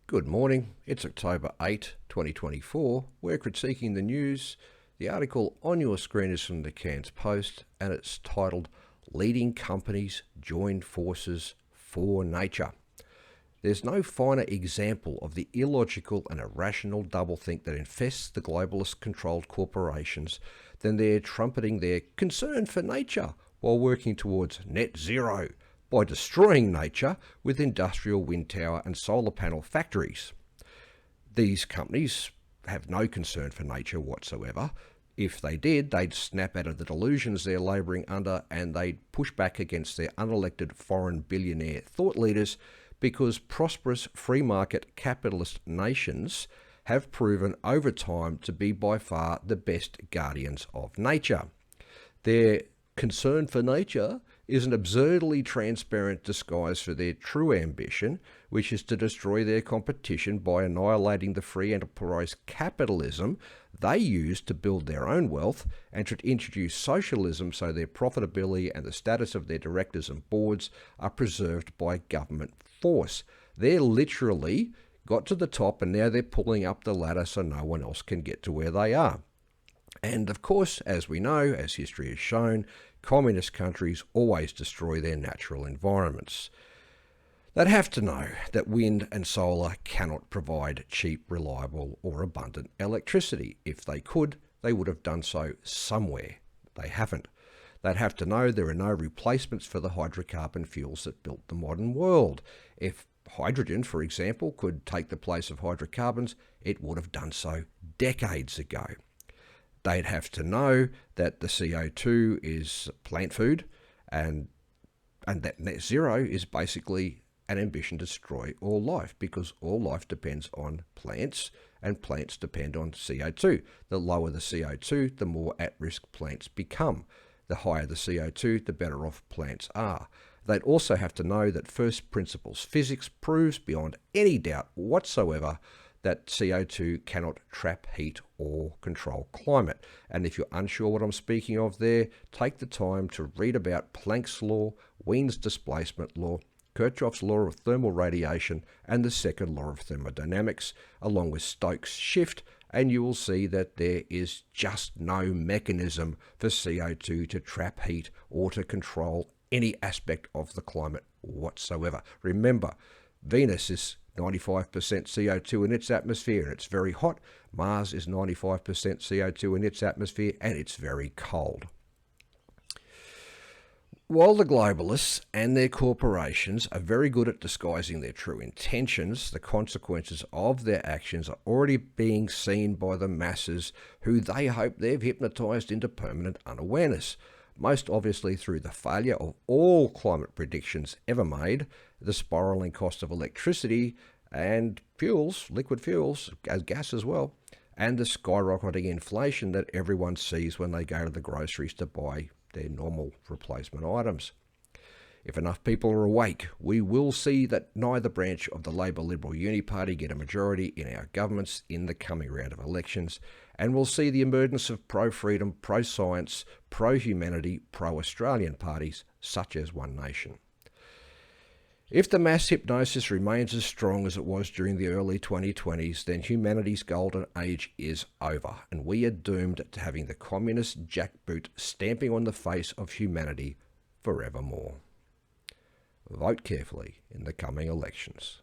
Good morning. It's October 8, 2024. We're critiquing the news. The article on your screen is from the Cairns Post and it's titled Leading Companies Join Forces for Nature. There's no finer example of the illogical and irrational doublethink that infests the globalist-controlled corporations than their trumpeting their concern for nature while working towards net zero by destroying nature with industrial wind tower and solar panel factories. These companies have no concern for nature whatsoever. If they did, they'd snap out of the delusions they're labouring under and they'd push back against their unelected foreign billionaire thought leaders, because prosperous free market capitalist nations have proven over time to be by far the best guardians of nature. Their concern for nature is an absurdly transparent disguise for their true ambition, which is to destroy their competition by annihilating the free enterprise capitalism they use to build their own wealth, and to introduce socialism so their profitability and the status of their directors and boards are preserved by government force. They're literally got to the top and now they're pulling up the ladder so no one else can get to where they are. And of course, as we know, as history has shown, communist countries always destroy their natural environments. They'd have to know that wind and solar cannot provide cheap, reliable or abundant electricity. If they could, they would have done so somewhere. They haven't. They'd have to know there are no replacements for the hydrocarbon fuels that built the modern world. If hydrogen, for example, could take the place of hydrocarbons, it would have done so decades ago. They'd have to know that the CO2 is plant food and that net zero is basically an ambition to destroy all life, because all life depends on plants and plants depend on CO2. The lower the CO2, the more at-risk plants become. The higher the CO2, the better off plants are. They'd also have to know that first principles physics proves beyond any doubt whatsoever that CO2 cannot trap heat or control climate. And if you're unsure what I'm speaking of there, take the time to read about Planck's law, Wien's displacement law, Kirchhoff's law of thermal radiation, and the second law of thermodynamics, along with Stokes' shift, and you will see that there is just no mechanism for CO2 to trap heat or to control any aspect of the climate whatsoever. Remember, Venus is 95% CO2 in its atmosphere and it's very hot. Mars is 95% CO2 in its atmosphere and it's very cold. While the globalists and their corporations are very good at disguising their true intentions, the consequences of their actions are already being seen by the masses, who they hope they've hypnotised into permanent unawareness. Most obviously through the failure of all climate predictions ever made, the spiralling cost of electricity and fuels, liquid fuels, as gas as well, and the skyrocketing inflation that everyone sees when they go to the groceries to buy their normal replacement items. If enough people are awake, we will see that neither branch of the Labor-Liberal Uni-Party get a majority in our governments in the coming round of elections, and we'll see the emergence of pro-freedom, pro-science, pro-humanity, pro-Australian parties such as One Nation. If the mass hypnosis remains as strong as it was during the early 2020s, then humanity's golden age is over, and we are doomed to having the communist jackboot stamping on the face of humanity forevermore. Vote carefully in the coming elections.